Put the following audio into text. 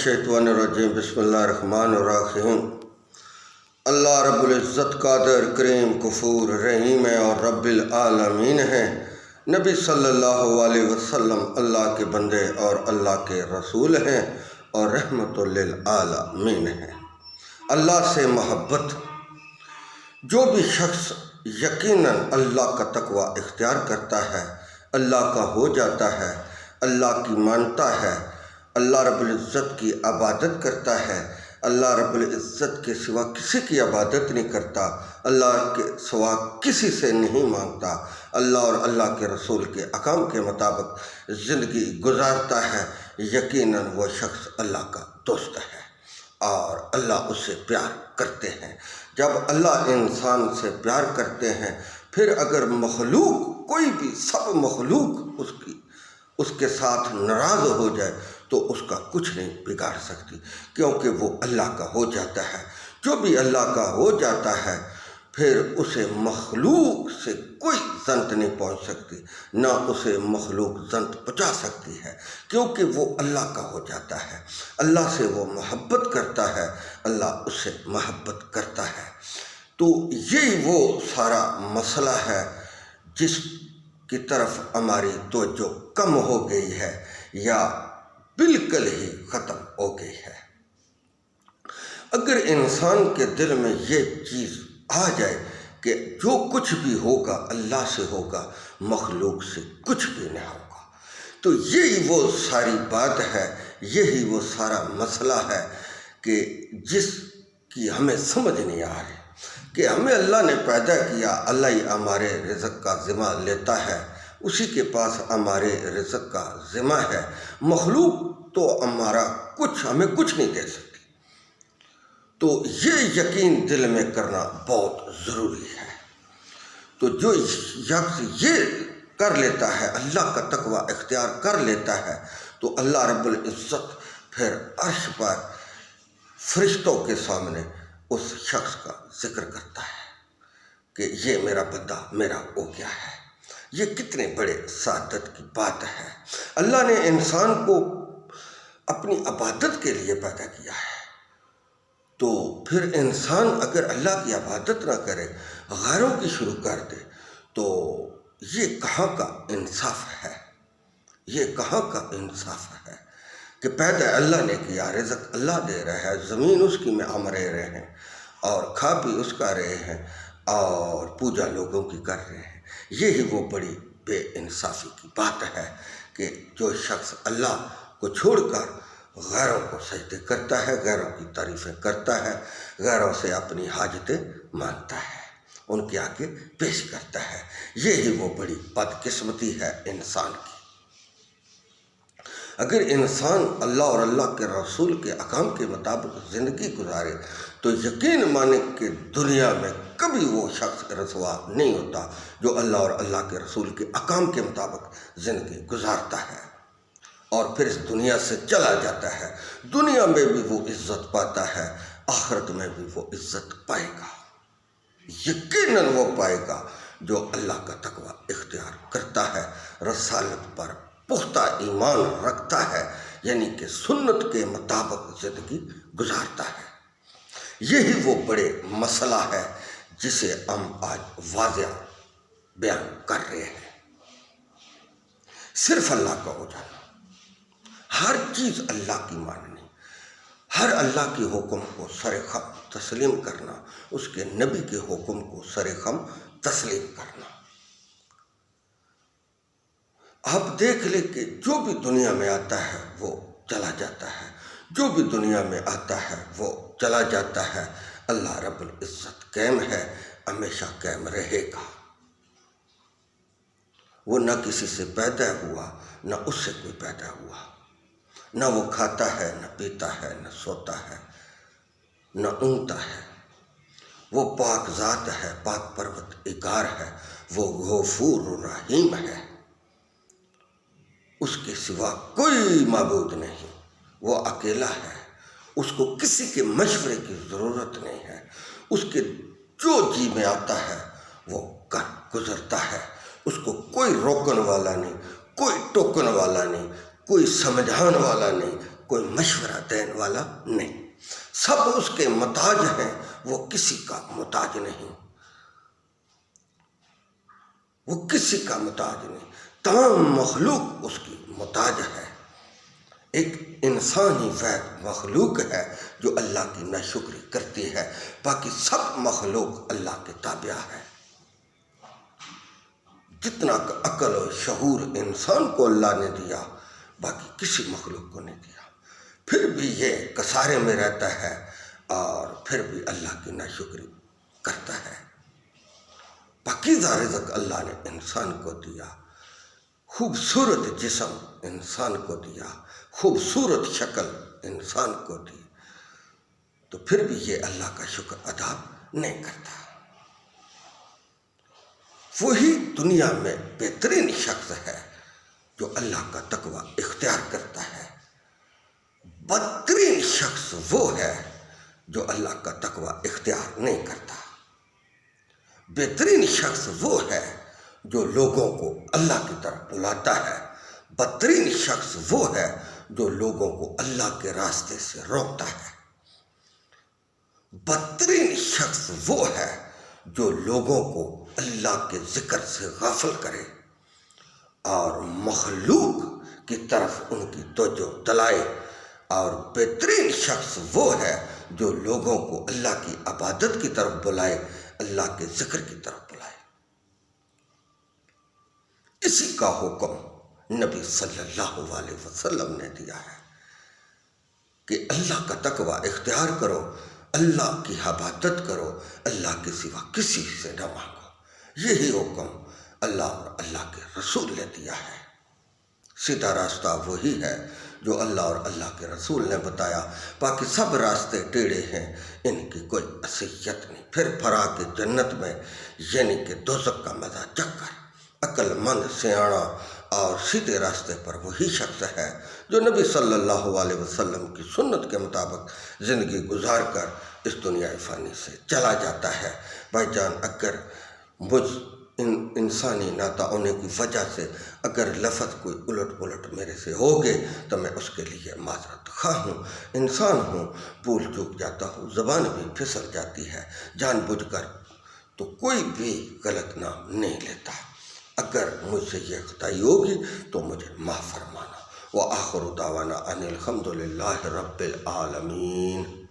मिनश्शैतानिर्रजीम बिस्मिल्लाहिर्रहमानिर्रहीम। अल्लाह रब्बुल इज़्ज़त कादिर करीम गफूर रहीम है और रब्बिल आलमीन है। नबी सल्लल्लाहु अलैहि वसल्लम अल्लाह के बंदे और अल्लाह के रसूल हैं और रहमतुल लिल आलमीन हैं। अल्लाह से मोहब्बत। जो भी शख्स यकीनन अल्लाह का तकवा इख्तियार करता है, अल्लाह का हो जाता है, अल्लाह की मानता है, अल्लाह रब्बुल इज़्ज़त की इबादत करता है, अल्लाह रब्बुल इज़्ज़त के सिवा किसी की इबादत नहीं करता, अल्लाह के सिवा किसी से नहीं मांगता, अल्लाह और अल्लाह के रसूल के अहकाम के मुताबिक ज़िंदगी गुजारता है, यकीनन वो शख्स अल्लाह का दोस्त है और अल्लाह उससे प्यार करते हैं। जब अल्लाह इंसान से प्यार करते हैं, फिर अगर मखलूक कोई भी सब मखलूक उसके साथ नाराज़ हो जाए तो उसका कुछ नहीं बिगाड़ सकती, क्योंकि वो अल्लाह का हो जाता है। जो भी अल्लाह का हो जाता है फिर उसे मखलूक से कोई जंत नहीं पहुंच सकती, ना उसे मखलूक जंत पहुंचा सकती है, क्योंकि वो अल्लाह का हो जाता है। अल्लाह से वो मोहब्बत करता है, अल्लाह उससे मोहब्बत करता है। तो यही वो सारा मसला है जिसकी तरफ हमारी तवज्जो कम हो गई है या बिल्कुल ही ख़त्म हो गई है। अगर इंसान के दिल में ये चीज़ आ जाए कि जो कुछ भी होगा अल्लाह से होगा, मखलूक से कुछ भी नहीं होगा, तो यही वो सारी बात है, यही वो सारा मसला है कि जिसकी हमें समझ नहीं आ रही कि हमें अल्लाह ने पैदा किया, अल्लाह ही हमारे रिज़्क़ का ज़िम्मा लेता है, उसी के पास हमारे रिज़्क़ का ज़िम्मा है। मखलूक तो हमें कुछ नहीं दे सकती। तो ये यकीन दिल में करना बहुत ज़रूरी है। तो जो शख्स ये कर लेता है, अल्लाह का तकवा इख्तियार कर लेता है, तो अल्लाह रब्बुल इज़्ज़त फिर अर्श पर फरिश्तों के सामने उस शख्स का जिक्र करता है कि ये मेरा बंदा मेरा हो गया है। ये कितने बड़े सादत की बात है। अल्लाह ने इंसान को अपनी इबादत के लिए पैदा किया है, तो फिर इंसान अगर अल्लाह की इबादत ना करे, गैरों की शुरू कर दे, तो ये कहाँ का इंसाफ है? ये कहाँ का इंसाफ है कि पैदा अल्लाह ने किया, रिज़्क़ अल्लाह दे रहा है, ज़मीन उसकी में हम रह रहे हैं और खा भी उसका रहे हैं और पूजा लोगों की कर रहे हैं। यही वो बड़ी बेइंसाफ़ी की बात है कि जो शख्स अल्लाह को छोड़कर गैरों को सजदे करता है, गैरों की तारीफ़ें करता है, गैरों से अपनी हाजतें मांगता है, उनके आगे पेश करता है, यही वो बड़ी बदकिस्मती है इंसान की। अगर इंसान अल्लाह और अल्लाह के रसूल के अहकाम के मुताबिक ज़िंदगी गुजारे तो यकीन माने कि दुनिया में कभी वो शख्स रसवा नहीं होता जो अल्लाह और अल्लाह के रसूल के अहकाम के मुताबिक ज़िंदगी गुजारता है और फिर इस दुनिया से चला जाता है। दुनिया में भी वो इज़्ज़त पाता है, आखिरत में भी वो इज़्ज़त पाएगा, यकीनन वो पाएगा जो अल्लाह का तकवा इख्तियार करता है, रसालत पर पुख्ता ईमान रखता है, यानी कि सुन्नत के मुताबिक ज़िंदगी गुजारता है। यही वो बड़े मसला है जिसे हम आज वाज़ेह बयान कर रहे हैं। सिर्फ अल्लाह का हो जाना, हर चीज़ अल्लाह की माननी, हर अल्लाह के हुक्म को सरेखम तस्लीम करना, उसके नबी के हुक्म को सरेखम तस्लीम करना। आप देख ले कि जो भी दुनिया में आता है वो चला जाता है, जो भी दुनिया में आता है वो चला जाता है। अल्लाह रब्बुल इज़्ज़त कायम है, हमेशा कायम रहेगा। वो ना किसी से पैदा हुआ, ना उससे कोई पैदा हुआ, ना वो खाता है, ना पीता है, ना सोता है, ना ऊँगता है। वो पाक ज़ात है, पाक परवरदिगार है, वो गफूर रहीम है, उसके सिवा कोई माबूद नहीं, वो अकेला है, उसको किसी के मशवरे की ज़रूरत नहीं है, उसके जो जी में आता है वो कर गुज़रता है, उसको कोई रोकने वाला नहीं, कोई टोकने वाला नहीं, कोई समझाने वाला नहीं, کوئی مشورہ دینے والا نہیں، سب اس کے محتاج ہیں، وہ کسی کا محتاج نہیں، وہ کسی کا محتاج نہیں، تمام مخلوق اس کی محتاج ہے۔ ایک انسانی فیض مخلوق ہے جو اللہ کی ناشکری کرتی ہے، باقی سب مخلوق اللہ کے تابع ہے۔ جتنا عقل و شعور انسان کو اللہ نے دیا باقی کسی مخلوق کو نہیں دیا، پھر بھی یہ کسارے میں رہتا ہے اور پھر بھی اللہ کی ناشکری کرتا ہے۔ پاکیزہ رزق اللہ نے انسان کو دیا، خوبصورت جسم انسان کو دیا، خوبصورت شکل انسان کو دی، تو پھر بھی یہ اللہ کا شکر ادا نہیں کرتا۔ وہی دنیا میں بہترین شخص ہے جو اللہ کا تقوی اختیار کرتا ہے، بدترین شخص وہ ہے جو اللہ کا تقوی اختیار نہیں کرتا۔ بہترین شخص وہ ہے جو لوگوں کو اللہ کی طرف بلاتا ہے، بدترین شخص وہ ہے جو لوگوں کو اللہ کے راستے سے روکتا ہے۔ بدترین شخص وہ ہے جو لوگوں کو اللہ کے ذکر سے غافل کرے اور مخلوق کی طرف ان کی توجہ دلائے، اور بہترین شخص وہ ہے جو لوگوں کو اللہ کی عبادت کی طرف بلائے، اللہ کے ذکر کی طرف بلائے۔ اسی کا حکم نبی صلی اللہ علیہ وسلم نے دیا ہے کہ اللہ کا تقوی اختیار کرو، اللہ کی عبادت کرو، اللہ کے سوا کسی سے نہ مانگو۔ یہی حکم اللہ اور اللہ کے رسول نے دیا ہے۔ سیدھا راستہ وہی ہے جو اللہ اور اللہ کے رسول نے بتایا، باقی سب راستے ٹیڑھے ہیں، ان کی کوئی اصلیت نہیں۔ پھر پھرا کے جنت میں یعنی کہ دوزخ کا مزہ چکھ کر عقل مند، سیاڑا اور سیدھے راستے پر وہی شخص ہے جو نبی صلی اللہ علیہ وسلم کی سنت کے مطابق زندگی گزار کر اس دنیا فانی سے چلا جاتا ہے۔ بھائی جان، اگر مجھ انسانی ناتا ہونے کی وجہ سے اگر لفظ کوئی الٹ پلٹ میرے سے ہوگے تو میں اس کے لیے معذرت خواہ ہوں۔ انسان ہوں، بھول چوک جاتا ہوں، زبان بھی پھسل جاتی ہے، جان بوجھ کر تو کوئی بھی غلط نام نہیں لیتا۔ اگر مجھ سے یہ خطائی ہوگی تو مجھے معاف فرمانا۔ وآخر دعوانا ان الحمد للہ رب العالمین۔